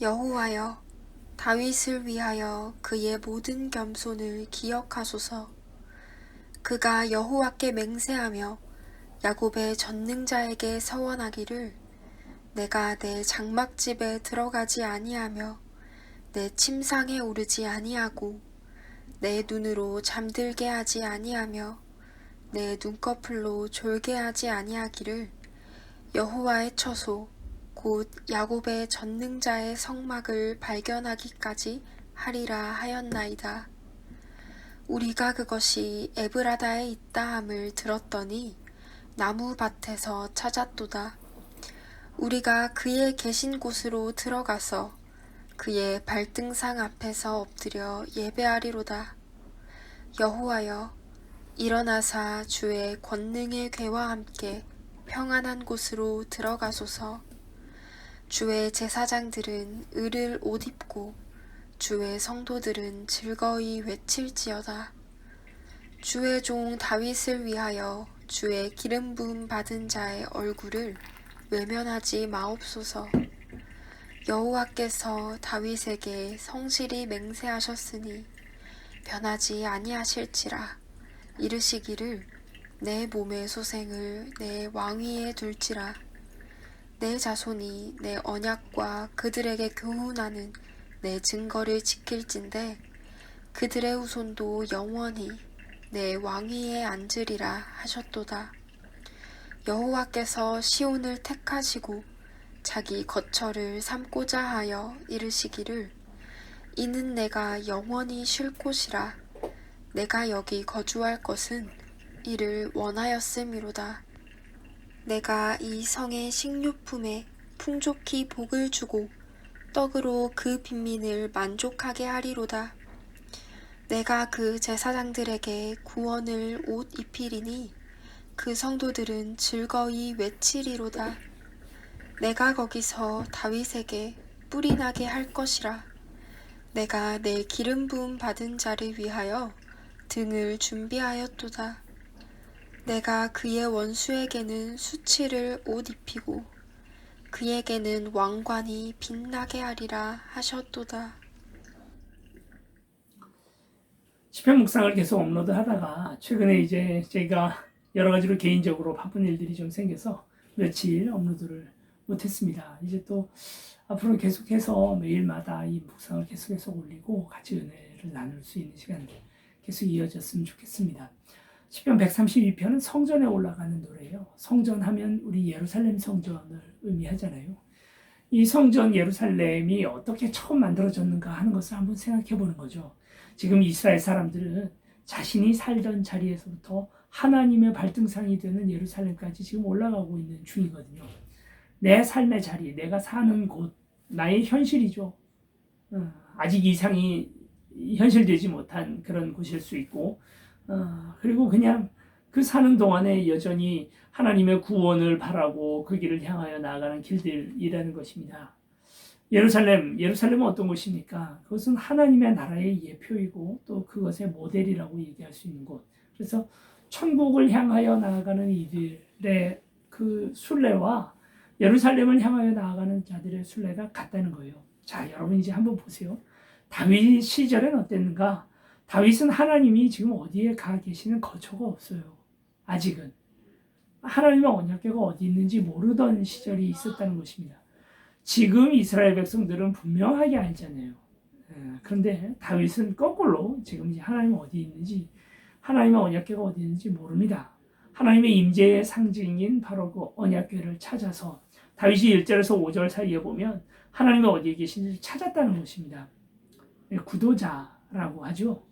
여호와여, 다윗을 위하여 그의 모든 겸손을 기억하소서. 그가 여호와께 맹세하며 야곱의 전능자에게 서원하기를 내가 내 장막집에 들어가지 아니하며 내 침상에 오르지 아니하고 내 눈으로 잠들게 하지 아니하며 내 눈꺼풀로 졸게 하지 아니하기를 여호와의 처소 곧 야곱의 전능자의 성막을 발견하기까지 하리라 하였나이다. 우리가 그것이 에브라다에 있다함을 들었더니 나무밭에서 찾았도다. 우리가 그의 계신 곳으로 들어가서 그의 발등상 앞에서 엎드려 예배하리로다. 여호와여, 일어나사 주의 권능의 궤와 함께 평안한 곳으로 들어가소서. 주의 제사장들은 을을 옷 입고 주의 성도들은 즐거이 외칠지어다. 주의 종 다윗을 위하여 주의 기름 부음 받은 자의 얼굴을 외면하지 마옵소서. 여호와께서 다윗에게 성실히 맹세하셨으니 변하지 아니하실지라. 이르시기를 내 몸의 소생을 내 왕위에 둘지라. 내 자손이 내 언약과 그들에게 교훈하는 내 증거를 지킬진대 그들의 후손도 영원히 내 왕위에 앉으리라 하셨도다. 여호와께서 시온을 택하시고 자기 거처를 삼고자 하여 이르시기를 이는 내가 영원히 쉴 곳이라. 내가 여기 거주할 것은 이를 원하였음이로다. 내가 이 성의 식료품에 풍족히 복을 주고 떡으로 그 빈민을 만족하게 하리로다. 내가 그 제사장들에게 구원을 옷 입히리니 그 성도들은 즐거이 외치리로다. 내가 거기서 다윗에게 뿔이 나게 할 것이라. 내가 내 기름 부음 받은 자를 위하여 등을 준비하였도다. 내가 그의 원수에게는 수치를 옷 입히고 그에게는 왕관이 빛나게 하리라 하셨도다. 시편 묵상을 계속 업로드하다가 최근에 이제 제가 여러 가지로 개인적으로 바쁜 일들이 좀 생겨서 며칠 업로드를 못했습니다. 이제 또 앞으로 계속해서 매일마다 이 묵상을 계속해서 올리고 같이 은혜를 나눌 수 있는 시간 계속 이어졌으면 좋겠습니다. 시편 132편은 성전에 올라가는 노래예요. 성전 하면 우리 예루살렘 성전을 의미하잖아요. 이 성전 예루살렘이 어떻게 처음 만들어졌는가 하는 것을 한번 생각해 보는 거죠. 지금 이스라엘 사람들은 자신이 살던 자리에서부터 하나님의 발등상이 되는 예루살렘까지 지금 올라가고 있는 중이거든요. 내 삶의 자리, 내가 사는 곳, 나의 현실이죠. 아직 이상이 현실되지 못한 그런 곳일 수 있고, 그리고 그냥 그 사는 동안에 여전히 하나님의 구원을 바라고 그 길을 향하여 나아가는 길들이라는 것입니다. 예루살렘은 어떤 곳입니까? 그것은 하나님의 나라의 예표이고 또 그것의 모델이라고 얘기할 수 있는 곳. 그래서 천국을 향하여 나아가는 이들의 그 순례와 예루살렘을 향하여 나아가는 자들의 순례가 같다는 거예요. 자, 여러분 이제 한번 보세요. 다윗 시절엔 어땠는가? 다윗은 하나님이 지금 어디에 가 계시는 거처가 없어요. 아직은. 하나님의 언약궤가 어디 있는지 모르던 시절이 있었다는 것입니다. 지금 이스라엘 백성들은 분명하게 알잖아요. 그런데 다윗은 거꾸로 지금 이제 하나님 어디 있는지, 하나님의 언약궤가 어디 있는지 모릅니다. 하나님의 임재의 상징인 바로 그 언약궤를 찾아서 다윗이 1절에서 5절 사이에 보면 하나님이 어디에 계신지 찾았다는 것입니다. 구도자라고 하죠.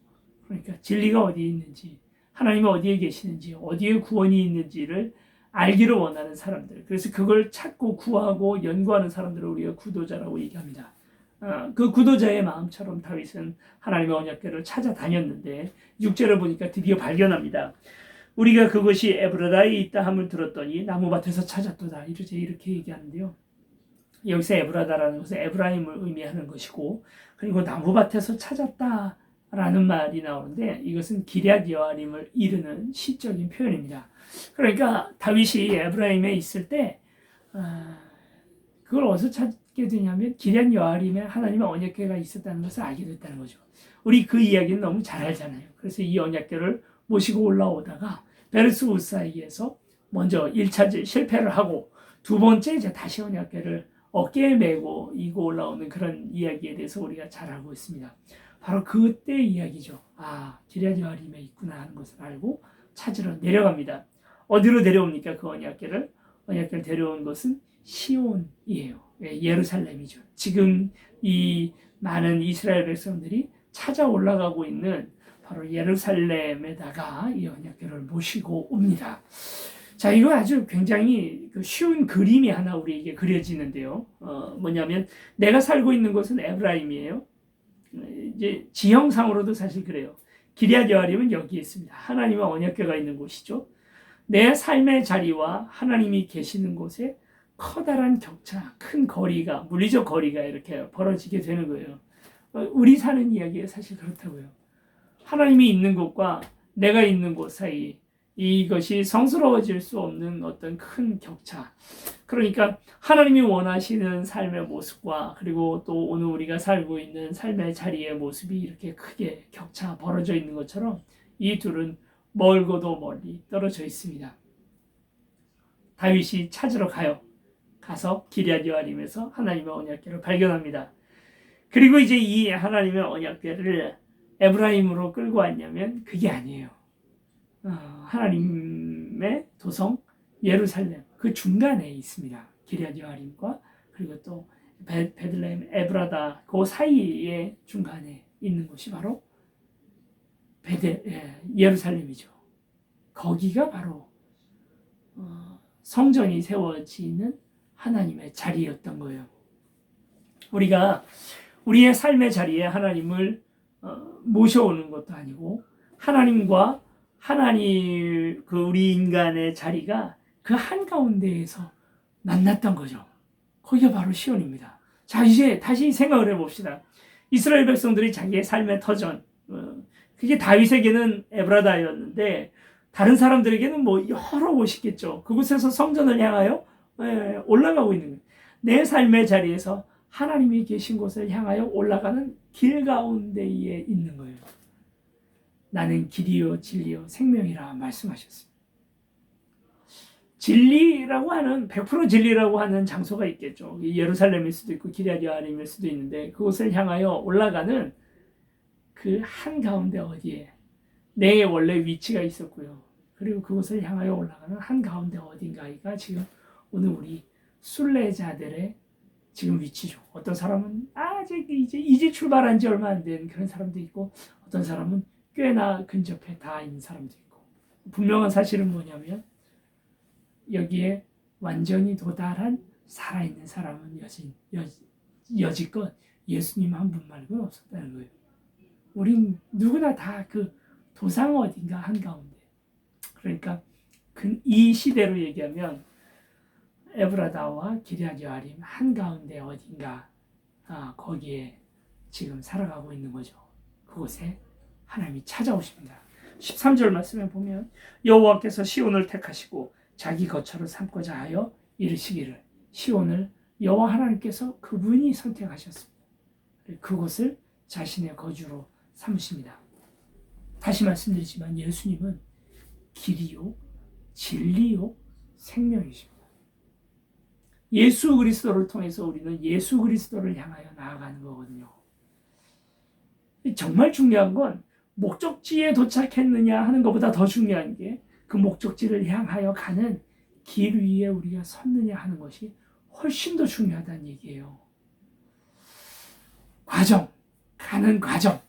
그러니까 진리가 어디에 있는지, 하나님이 어디에 계시는지, 어디에 구원이 있는지를 알기를 원하는 사람들. 그래서 그걸 찾고 구하고 연구하는 사람들을 우리가 구도자라고 얘기합니다. 그 구도자의 마음처럼 다윗은 하나님의 언약궤를 찾아다녔는데 6절을 보니까 드디어 발견합니다. 우리가 그것이 에브라다에 있다 함을 들었더니 나무밭에서 찾았도다. 이렇게 얘기하는데요. 여기서 에브라다라는 것은 에브라임을 의미하는 것이고, 그리고 나무밭에서 찾았다라는 말이 나오는데 이것은 기럇 여아림을 이르는 시적인 표현입니다. 그러니까 다윗이 에브라임에 있을 때 그걸 어디서 어떻게 되냐면 기럇 여아림에 하나님의 언약궤가 있었다는 것을 알게 됐다는 거죠. 우리 그 이야기는 너무 잘 알잖아요. 그래서 이 언약궤를 모시고 올라오다가 베르스우사에게서 먼저 1차 실패를 하고 두 번째 이제 다시 언약궤를 어깨에 메고 이고 올라오는 그런 이야기에 대해서 우리가 잘 알고 있습니다. 바로 그때 이야기죠. 기럇 여아림에 있구나 하는 것을 알고 찾으러 내려갑니다. 어디로 내려옵니까? 그 언약궤를 데려온 것은 시온이에요. 예루살렘이죠. 지금 이 많은 이스라엘 백성들이 찾아 올라가고 있는 바로 예루살렘에다가 이 언약궤를 모시고 옵니다. 자, 이거 아주 굉장히 쉬운 그림이 하나 우리에게 그려지는데요. 뭐냐면 내가 살고 있는 곳은 에브라임이에요. 이제 지형상으로도 사실 그래요. 기럇 여아림은 여기에 있습니다. 하나님의 언약궤가 있는 곳이죠. 내 삶의 자리와 하나님이 계시는 곳에 커다란 격차, 큰 거리가, 물리적 거리가 이렇게 벌어지게 되는 거예요. 우리 사는 이야기에 사실 그렇다고요. 하나님이 있는 곳과 내가 있는 곳 사이, 이것이 성스러워질 수 없는 어떤 큰 격차. 그러니까 하나님이 원하시는 삶의 모습과 그리고 또 오늘 우리가 살고 있는 삶의 자리의 모습이 이렇게 크게 격차 벌어져 있는 것처럼 이 둘은 멀고도 멀리 떨어져 있습니다. 다윗이 찾으러 가요. 가서 기럇 여아림에서 하나님의 언약궤를 발견합니다. 그리고 이제 이 하나님의 언약궤를 에브라임으로 끌고 왔냐면 그게 아니에요. 하나님의 도성 예루살렘 그 중간에 있습니다. 기럇 여아림과 그리고 또 베들레헴 에브라다 그 사이의 중간에 있는 곳이 바로 예루살렘이죠. 거기가 바로 성전이 세워지는 하나님의 자리였던 거예요. 우리가 우리의 삶의 자리에 하나님을 모셔오는 것도 아니고 하나님과 우리 인간의 자리가 그 한가운데에서 만났던 거죠. 거기가 바로 시온입니다. 자, 이제 다시 생각을 해봅시다. 이스라엘 백성들이 자기의 삶의 터전, 그게 다윗에게는 에브라다였는데 다른 사람들에게는 뭐 여러 곳이겠죠. 그곳에서 성전을 향하여 올라가고 있는 거예요. 내 삶의 자리에서 하나님이 계신 곳을 향하여 올라가는 길 가운데에 있는 거예요. 나는 길이요 진리요 생명이라 말씀하셨습니다. 진리라고 하는 100% 진리라고 하는 장소가 있겠죠. 예루살렘일 수도 있고 기럇 여아림일 수도 있는데 그곳을 향하여 올라가는 그 한가운데 어디에 내 원래 위치가 있었고요. 그리고 그곳을 향하여 올라가는 한가운데 어딘가가 지금 오늘 우리 순례자들의 지금 위치죠. 어떤 사람은 아직 이제 출발한 지 얼마 안 된 그런 사람도 있고 어떤 사람은 꽤나 근접해 다 있는 사람도 있고 분명한 사실은 뭐냐면 여기에 완전히 도달한 살아있는 사람은 여지껏 예수님 한 분 말고는 없었다는 거예요. 우린 누구나 다 그 도상 어딘가 한가운데 그러니까 이 시대로 얘기하면 에브라다와 기럇 여아림 한가운데 어딘가 거기에 지금 살아가고 있는 거죠. 그곳에 하나님이 찾아오십니다. 13절 말씀에 보면 여호와께서 시온을 택하시고 자기 거처를 삼고자 하여 이르시기를 시온을 여호와 하나님께서 그분이 선택하셨습니다. 그곳을 자신의 거주로 삼으십니다. 다시 말씀드리지만 예수님은 길이요 진리요 생명이십니다. 예수 그리스도를 통해서 우리는 예수 그리스도를 향하여 나아가는 거거든요. 정말 중요한 건 목적지에 도착했느냐 하는 것보다 더 중요한 게 그 목적지를 향하여 가는 길 위에 우리가 섰느냐 하는 것이 훨씬 더 중요하다는 얘기예요. 가는 과정,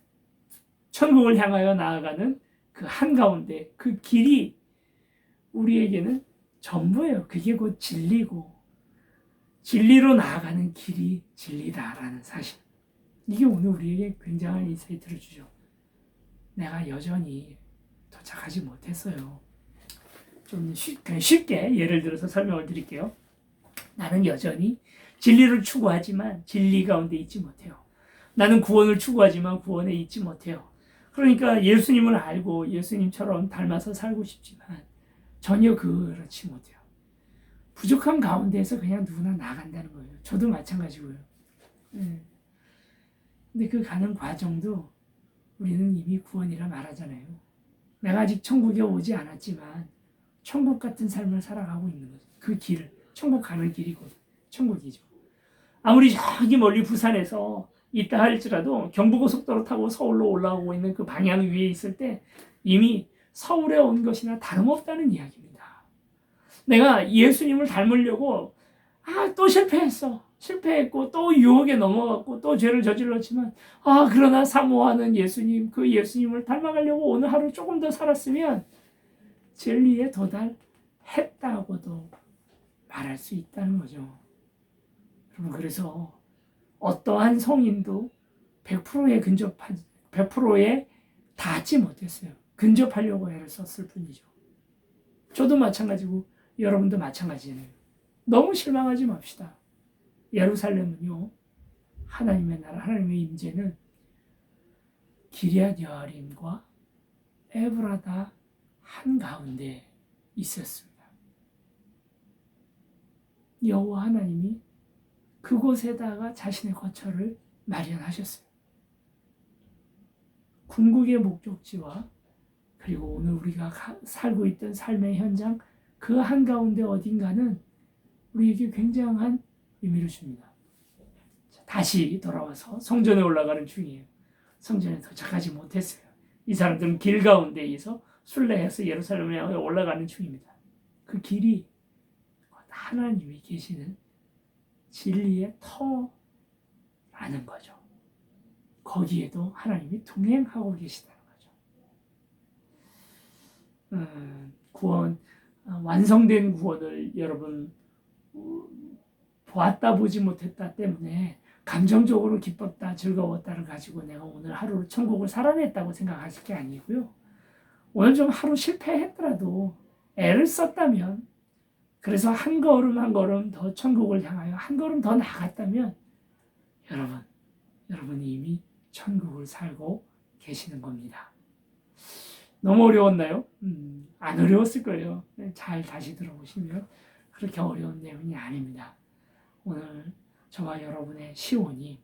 천국을 향하여 나아가는 그 한가운데 그 길이 우리에게는 전부예요. 그게 곧 진리고 진리로 나아가는 길이 진리다라는 사실. 이게 오늘 우리에게 굉장한 인사이트를 주죠. 내가 여전히 도착하지 못했어요. 좀 쉽게 예를 들어서 설명을 드릴게요. 나는 여전히 진리를 추구하지만 진리 가운데 있지 못해요. 나는 구원을 추구하지만 구원에 있지 못해요. 그러니까 예수님을 알고 예수님처럼 닮아서 살고 싶지만 전혀 그렇지 못해요. 부족함 가운데에서 그냥 누구나 나간다는 거예요. 저도 마찬가지고요. 예. 근데 그 가는 과정도 우리는 이미 구원이라 말하잖아요. 내가 아직 천국에 오지 않았지만 천국 같은 삶을 살아가고 있는 거죠. 그 길, 천국 가는 길이 곧 천국이죠. 아무리 저기 멀리 부산에서 있다 할지라도 경부고속도로 타고 서울로 올라오고 있는 그 방향 위에 있을 때 이미 서울에 온 것이나 다름없다는 이야기입니다. 내가 예수님을 닮으려고 또 실패했고 또 유혹에 넘어갔고 또 죄를 저질렀지만 그러나 사모하는 예수님, 그 예수님을 닮아가려고 오늘 하루 조금 더 살았으면 진리에 도달했다고도 말할 수 있다는 거죠. 여러분, 그래서 어떠한 성인도 100%에 닿지 못했어요. 근접하려고 애를 썼을 뿐이죠. 저도 마찬가지고 여러분도 마찬가지예요. 너무 실망하지 맙시다. 예루살렘은요, 하나님의 나라, 하나님의 임재는 기럇 여아림과 에브라다 한가운데 있었습니다. 여호와 하나님이 그곳에다가 자신의 거처를 마련하셨어요. 궁극의 목적지와 그리고 오늘 우리가 살고 있던 삶의 현장 그 한가운데 어딘가는 우리에게 굉장한 의미를 줍니다. 다시 돌아와서 성전에 올라가는 중이에요. 성전에 도착하지 못했어요. 이 사람들은 길 가운데에서 순례해서 예루살렘에 올라가는 중입니다. 그 길이 하나님이 계시는 진리의 터라는 거죠. 거기에도 하나님이 동행하고 계시다는 거죠. 구원, 완성된 구원을 여러분 보았다 보지 못했다 때문에 감정적으로 기뻤다 즐거웠다를 가지고 내가 오늘 하루를 천국을 살아냈다고 생각하실 게 아니고요. 오늘 좀 하루 실패했더라도 애를 썼다면, 그래서 한 걸음 한 걸음 더 천국을 향하여 한 걸음 더 나아갔다면 여러분이 이미 천국을 살고 계시는 겁니다. 너무 어려웠나요? 안 어려웠을 거예요. 잘 다시 들어보시면 그렇게 어려운 내용이 아닙니다. 오늘 저와 여러분의 시온이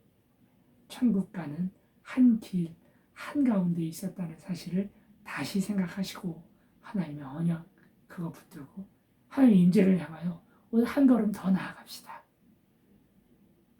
천국 가는 한 길 한가운데 있었다는 사실을 다시 생각하시고 하나님의 언약 그거 붙들고 하나님의 임재를 향하여 오늘 한 걸음 더 나아갑시다.